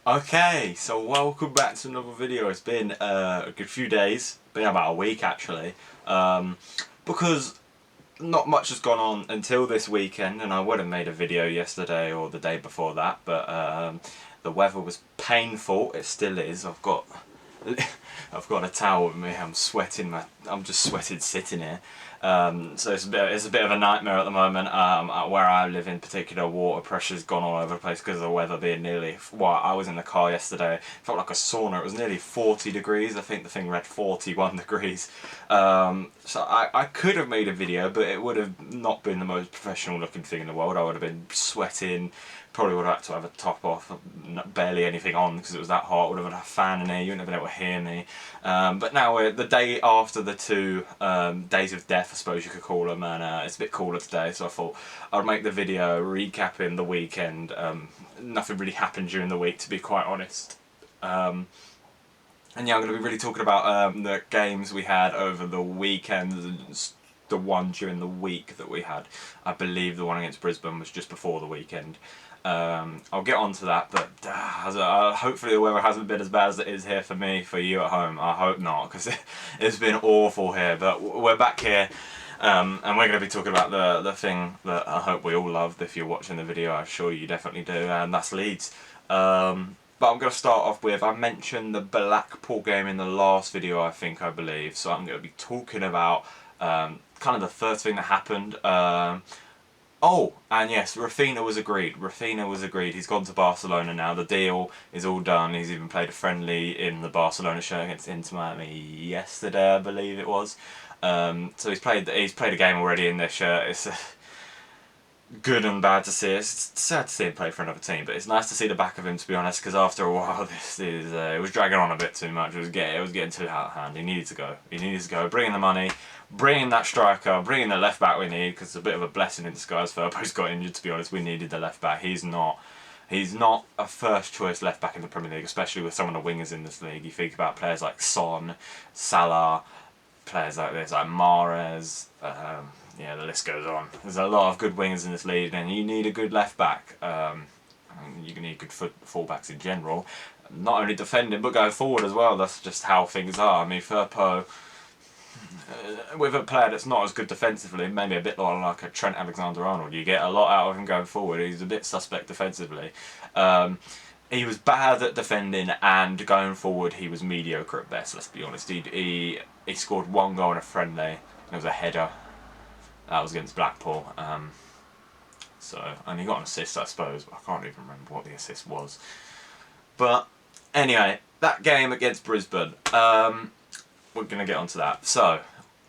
Okay, so welcome back to another video. It's been a good few days, been about a week actually, because not much has gone on until this weekend, and I would have made a video yesterday or the day before that, but the weather was painful. It still is. I've got a towel with me. I'm sweating. I'm just sweating sitting here. So it's a bit of a nightmare at the moment. Where I live in particular, water pressure's gone all over the place because of the weather being nearly. Well, I was in the car yesterday. It felt like a sauna. It was nearly 40 degrees. I think the thing read 41 degrees. So I could have made a video, but it would have not been the most professional looking thing in the world. I would have been sweating. Probably would have had to have a top off, barely anything on because it was that hot. Would have had a fan in here, you wouldn't have been able to hear me. But now we're the day after the two days of death, I suppose you could call them, and it's a bit cooler today, so I thought I'd make the video recapping the weekend. Nothing really happened during the week, to be quite honest. And yeah, I'm going to be really talking about the games we had over the weekend. The one during the week that we had. I believe the one against Brisbane was just before the weekend. I'll get on to that, but hopefully the weather hasn't been as bad as it is here for me, for you at home. I hope not, because it's been awful here, but we're back here, and we're going to be talking about the thing that I hope we all loved. If you're watching the video, I'm sure you definitely do, and that's Leeds. But I'm going to start off with, I mentioned the Blackpool game in the last video, I believe, so I'm going to be talking about kind of the first thing that happened. Oh, and yes, Rafinha was agreed. He's gone to Barcelona now. The deal is all done. He's even played a friendly in the Barcelona shirt against Inter Miami yesterday, I believe it was. So he's played a game already in this shirt. It's good and bad to see. It's sad to see him play for another team, but it's nice to see the back of him, to be honest. Because after a while, it was dragging on a bit too much. It was getting too out of hand. He needed to go. Bring in the money. Bring in that striker, bring in the left back we need, because it's a bit of a blessing in disguise. Firpo's got injured, to be honest. We needed the left back. He's not a first choice left back in the Premier League, especially with some of the wingers in this league. You think about players like Son, Salah, players like this, like Mahrez. Yeah, the list goes on. There's a lot of good wingers in this league, and you need a good left back. You need good fullbacks in general, not only defending but going forward as well. That's just how things are. I mean, Firpo. With a player that's not as good defensively, maybe a bit like a Trent Alexander-Arnold, you get a lot out of him going forward. He's a bit suspect defensively. He was bad at defending, and going forward he was mediocre at best, let's be honest. He scored one goal in a friendly. It was a header. That was against Blackpool. And he got an assist, I suppose, but I can't even remember what the assist was. But anyway, that game against Brisbane, we're going to get onto that. So,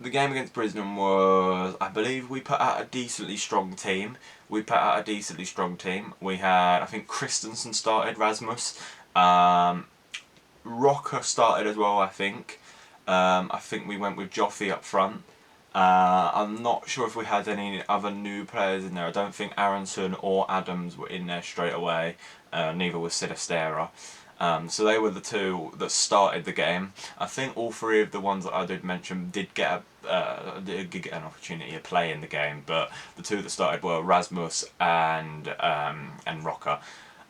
the game against Brisbane was, I believe we put out a decently strong team. We had, I think Christensen started, Rasmus. Rocker started as well, I think. I think we went with Joffy up front. I'm not sure if we had any other new players in there. I don't think Aronson or Adams were in there straight away. Neither was Sinistera. So they were the two that started the game. I think all three of the ones that I did mention did get an opportunity to play in the game, but the two that started were Rasmus and Rocker.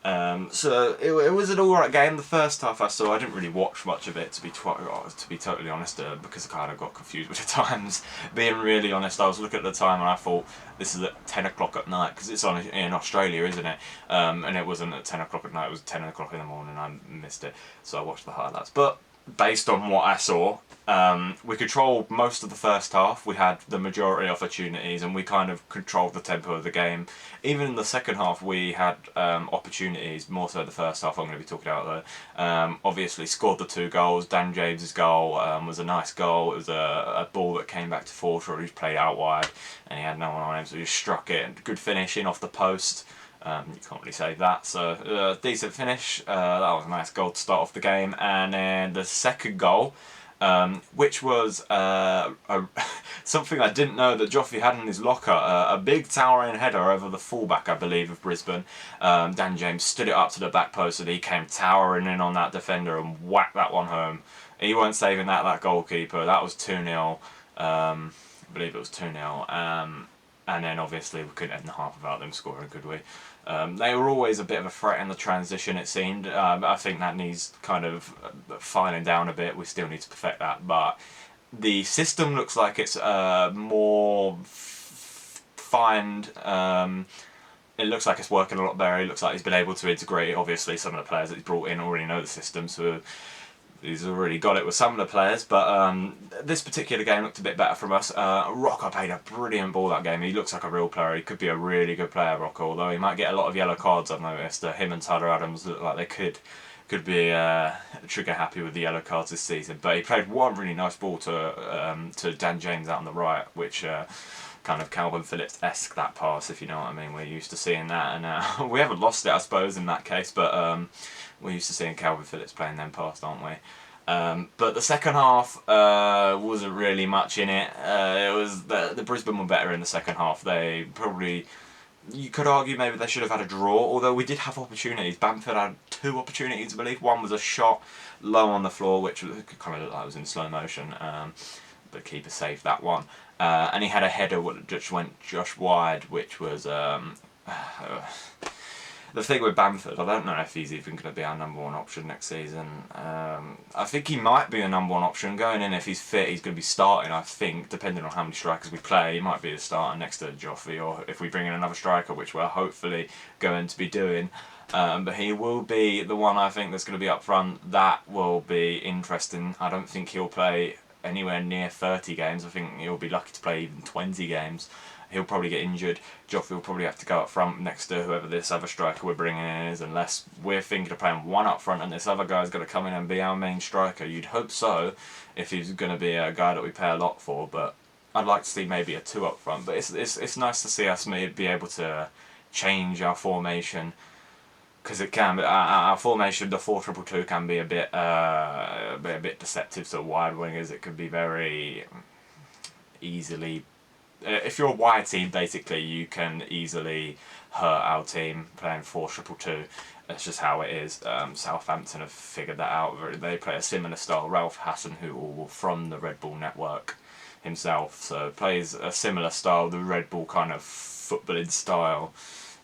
So it was an alright game. The first half I saw, I didn't really watch much of it, to be totally honest, because I kind of got confused with the times. Being really honest, I was looking at the time and I thought, this is at 10 o'clock at night, because it's on in Australia, isn't it? And it wasn't at 10 o'clock at night, it was 10 o'clock in the morning. I missed it, so I watched the highlights. But based on what I saw, we controlled most of the first half. We had the majority of opportunities, and we kind of controlled the tempo of the game. Even in the second half, we had opportunities, more so the first half I'm going to be talking about though. Obviously scored the 2 goals. Dan James's goal was a nice goal. It was a ball that came back to Forster, who's played out wide, and he had no one on him, so he just struck it. And good finishing off the post. You can't really say that, so decent finish. That was a nice goal to start off the game. And then the second goal, which was something I didn't know that Joffrey had in his locker, a big towering header over the fullback, I believe, of Brisbane. Dan James stood it up to the back post, and he came towering in on that defender and whacked that one home. He weren't saving that goalkeeper. That was 2-0. I believe it was 2-0. And then obviously we couldn't end the half without them scoring, could we? They were always a bit of a threat in the transition, it seemed. I think that needs kind of filing down a bit. We still need to perfect that, but the system looks like it's more defined. It looks like it's working a lot better. It looks like he's been able to integrate it. Obviously, some of the players that he's brought in already know the system, so he's already got it with some of the players. But this particular game looked a bit better from us. Rocco played a brilliant ball that game. He looks like a real player. He could be a really good player, Rocco, although he might get a lot of yellow cards, I've noticed. Him and Tyler Adams look like they could be trigger happy with the yellow cards this season. But he played one really nice ball to Dan James out on the right, which kind of Calvin Phillips-esque, that pass, if you know what I mean. We're used to seeing that, and we haven't lost it, I suppose, in that case, but we're used to seeing Calvin Phillips playing them past, aren't we? But the second half wasn't really much in it. It was the Brisbane were better in the second half. They probably, you could argue maybe they should have had a draw, although we did have opportunities. Bamford had 2 opportunities, I believe. One was a shot low on the floor, which kind of looked like it was in slow motion. The keeper saved that one. And he had a header that just went just wide, which was the thing with Bamford. I don't know if he's even going to be our #1 option next season. I think he might be a #1 option going in. If he's fit, he's going to be starting, I think, depending on how many strikers we play. He might be the starter next to Joffrey, or if we bring in another striker, which we're hopefully going to be doing. But he will be the one, I think, that's going to be up front. That will be interesting. I don't think he'll play anywhere near 30 games. I think he'll be lucky to play even 20 games. He'll probably get injured. Joffrey will probably have to go up front next to whoever this other striker we're bringing in is, unless we're thinking of playing one up front and this other guy's going to come in and be our main striker. You'd hope so, if he's going to be a guy that we pay a lot for, but I'd like to see maybe a 2 up front. But it's nice to see us be able to change our formation, because it can be, our formation, the 4-2-2, can be a bit deceptive to wide wingers. It could be very easily, if you're a wide team, basically, you can easily hurt our team playing 4-2-2. That's just how it is. Southampton have figured that out. They play a similar style. Ralph Hassan, who from the Red Bull network himself, so plays a similar style, the Red Bull kind of footballing style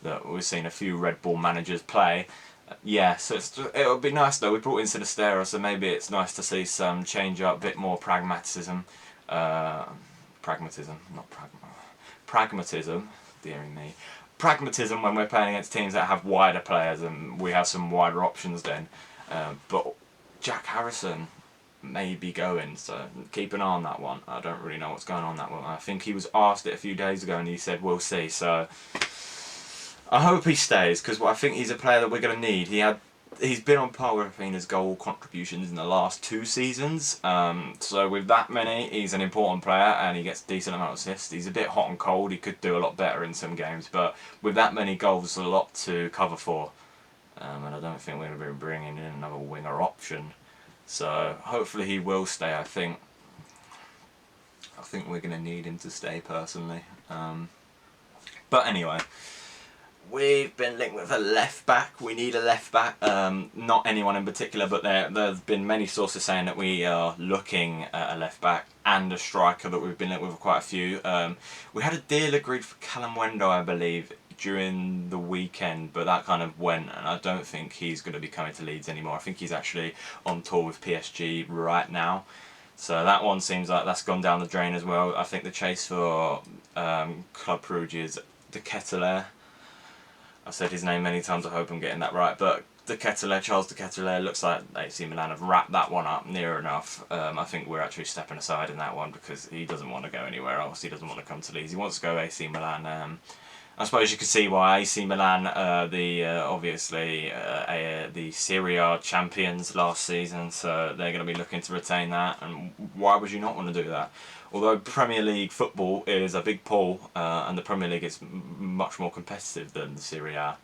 that we've seen a few Red Bull managers play. Yeah, so it would be nice though. We brought in Sinistera, so maybe it's nice to see some change up, a bit more pragmatism. Pragmatism, dearie me. Pragmatism when we're playing against teams that have wider players, and we have some wider options then. But Jack Harrison may be going, so keep an eye on that one. I don't really know what's going on that one. I think he was asked it a few days ago and he said we'll see, so I hope he stays, because I think he's a player that we're going to need. He's been on par with Rafinha's goal contributions in the last 2 seasons. So with that many, he's an important player and he gets a decent amount of assists. He's a bit hot and cold. He could do a lot better in some games, but with that many goals, a lot to cover for. And I don't think we're going to be bringing in another winger option. So hopefully he will stay. I think we're going to need him to stay personally. But anyway. We've been linked with a left back. We need a left back. Not anyone in particular, but there's been many sources saying that we are looking at a left back and a striker that we've been linked with quite a few. We had a deal agreed for Callum Wendo, I believe, during the weekend, but that kind of went, and I don't think he's going to be coming to Leeds anymore. I think he's actually on tour with PSG right now. So that one seems like that's gone down the drain as well. I think the chase for Club Brugge's De Ketelaere. I've said his name many times, I hope I'm getting that right, but Charles De Ketelaere, looks like AC Milan have wrapped that one up near enough. I think we're actually stepping aside in that one because he doesn't want to go anywhere else. He doesn't want to come to Leeds. He wants to go AC Milan. I suppose you could see why. AC Milan, obviously the Serie A champions last season, so they're going to be looking to retain that, and why would you not want to do that? Although Premier League football is a big pull, and the Premier League is much more competitive than the Serie A.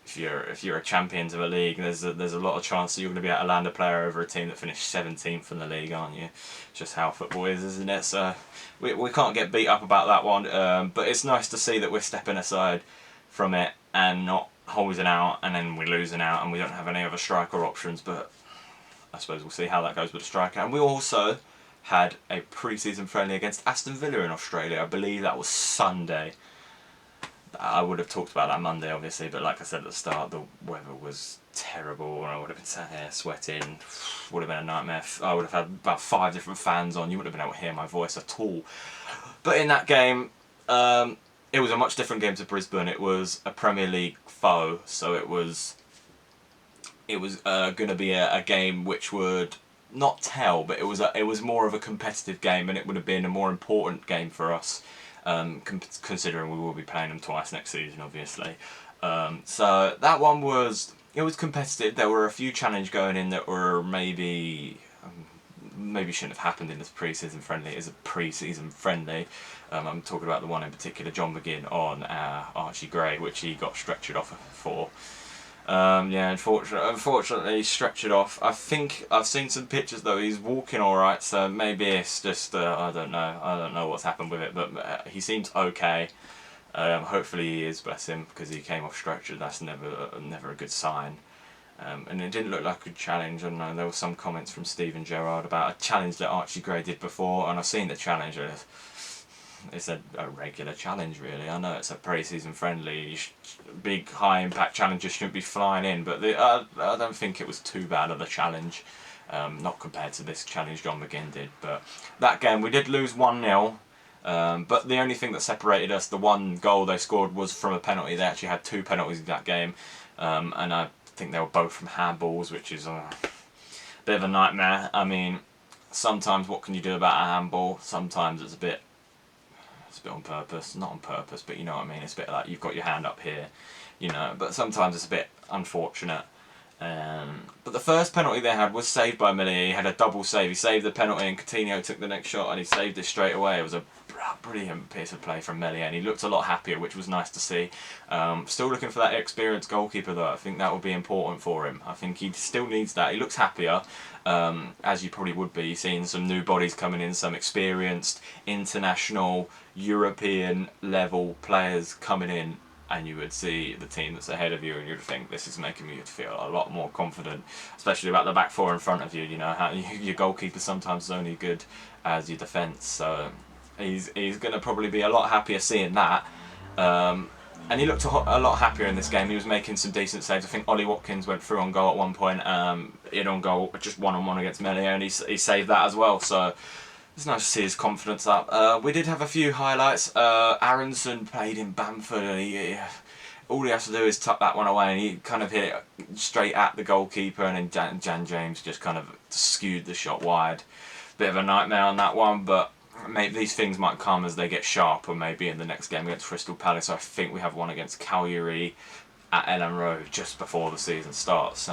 If you're a champion of a league, there's a lot of chance that you're going to be able to land a player over a team that finished 17th in the league, aren't you? Just how football is, isn't it? So we can't get beat up about that one. But it's nice to see that we're stepping aside from it and not holding out, and then we're losing out, and we don't have any other striker options. But I suppose we'll see how that goes with the striker. And we also had a pre-season friendly against Aston Villa in Australia. I believe that was Sunday. I would have talked about that Monday, obviously, but like I said at the start, the weather was terrible, and I would have been sat here sweating. Would have been a nightmare. I would have had about 5 different fans on. You wouldn't have been able to hear my voice at all. But in that game, it was a much different game to Brisbane. It was a Premier League foe, so it was going to be a game which would not tell, but it was more of a competitive game, and it would have been a more important game for us, considering we will be playing them twice next season, obviously. So that one was competitive. There were a few challenges going in that were maybe shouldn't have happened in this pre-season friendly. It is a pre-season friendly. I'm talking about the one in particular, John McGinn on Archie Gray, which he got stretchered off for. Yeah, unfortunately, stretched it off. I think I've seen some pictures though. He's walking all right, so maybe it's just I don't know. I don't know what's happened with it, but he seems okay. Hopefully he is, bless him, because he came off stretcher. That's never a good sign. And it didn't look like a good challenge. I don't know. There were some comments from Stephen Gerrard about a challenge that Archie Gray did before, and I've seen the challenge. It's a regular challenge, really. I know it's a pre-season friendly, big high impact challenges shouldn't be flying in, but I don't think it was too bad of a challenge, not compared to this challenge John McGinn did. But that game we did lose 1-0, but the only thing that separated us, the one goal they scored, was from a penalty. They actually had 2 penalties in that game, and I think they were both from handballs, which is a bit of a nightmare. I mean, sometimes what can you do about a handball? Sometimes it's a bit on purpose, not on purpose, but you know what I mean. It's a bit like you've got your hand up here, you know. But sometimes it's a bit unfortunate. But the first penalty they had was saved by Millie. He had a double save. He saved the penalty, and Coutinho took the next shot, and he saved it straight away. It was a brilliant piece of play from Millie, and he looked a lot happier, which was nice to see. Still looking for that experienced goalkeeper though. I think that will be important for him. I think he still needs that. He looks happier, as you probably would be. Seeing some new bodies coming in, some experienced international European level players coming in, and you would see the team that's ahead of you, and you'd think this is making me feel a lot more confident, especially about the back four in front of you. You know how your goalkeeper sometimes is only good as your defence, so he's going to probably be a lot happier seeing that. And he looked a lot happier in this game. He was making some decent saves. I think Ollie Watkins went through on goal at one point. In on goal, just one-on-one against Melly, and he saved that as well. So it's nice to see his confidence up. We did have a few highlights. Aronson played in Bamford, and all he has to do is tuck that one away, and he kind of hit it straight at the goalkeeper, and then Jan James just kind of skewed the shot wide. Bit of a nightmare on that one, but maybe these things might come as they get sharper, maybe in the next game against Crystal Palace. I think we have one against Cagliari at Ellen Road just before the season starts.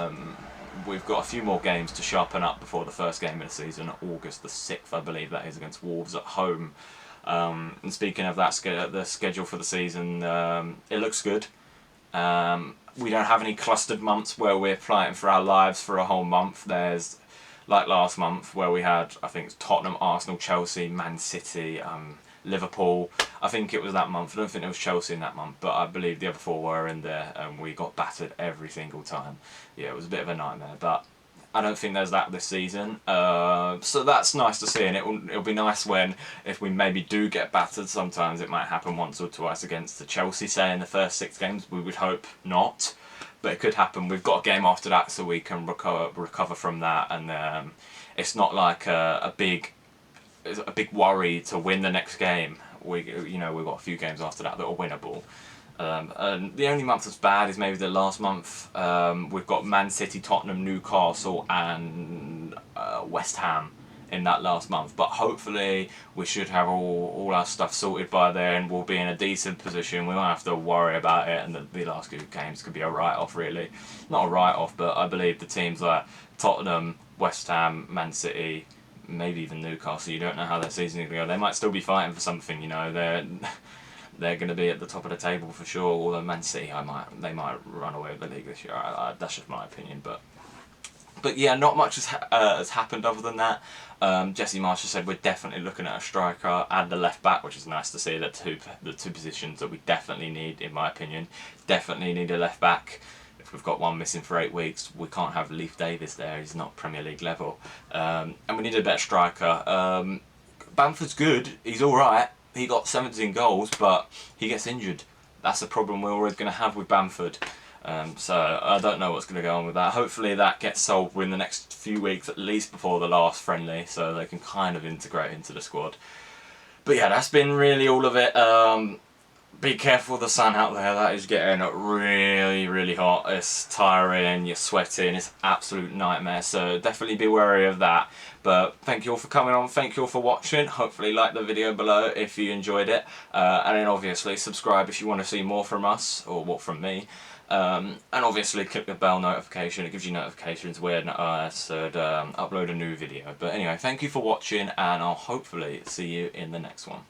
We've got a few more games to sharpen up before the first game of the season, August the 6th, I believe that is, against Wolves at home. And speaking of that, the schedule for the season, it looks good. We don't have any clustered months where we're fighting for our lives for a whole month. There's, like last month, where we had, I think, Tottenham, Arsenal, Chelsea, Man City, Liverpool. I think it was that month. I don't think there was Chelsea in that month, but I believe the other 4 were in there, and we got battered every single time. Yeah, it was a bit of a nightmare, but I don't think there's that this season. So that's nice to see, and it'll be nice if we maybe do get battered. Sometimes it might happen once or twice against the Chelsea, say, in the first 6 games. We would hope not, but it could happen. We've got a game after that, so we can recover from that, and it's not like a big worry to win the next game. We've got a few games after that are winnable. And the only month that's bad is maybe the last month. We've got Man City, Tottenham, Newcastle, and West Ham in that last month. But hopefully we should have all our stuff sorted by then. We'll be in a decent position. We won't have to worry about it, and the last 2 games could be a write-off, really. Not a write-off, but I believe the teams like Tottenham, West Ham, Man City, maybe even Newcastle, you don't know how their season is going to go. They might still be fighting for something, you know. They're going to be at the top of the table for sure. Although Man City, they might run away with the league this year. That's just my opinion, but yeah, not much has happened other than that. Jesse Marshall said we're definitely looking at a striker and a left back, which is nice to see. The two positions that we definitely need, in my opinion. Definitely need a left back. If we've got one missing for 8 weeks, we can't have Leif Davis there. He's not Premier League level, and we need a better striker. Bamford's good. He's all right. He got 17 goals, but he gets injured. that's a problem we're always going to have with Bamford. So I don't know what's going to go on with that. Hopefully that gets solved within the next few weeks, at least before the last friendly, so they can kind of integrate into the squad. But yeah, that's been really all of it. Be careful of the sun out there, that is getting really, really hot. It's tiring, you're sweating, it's an absolute nightmare, so definitely be wary of that. But thank you all for coming on, thank you all for watching. Hopefully like the video below if you enjoyed it. And then obviously subscribe if you want to see more from us, or what from me. And obviously click the bell notification, it gives you notifications when I should upload a new video. But anyway, thank you for watching, and I'll hopefully see you in the next one.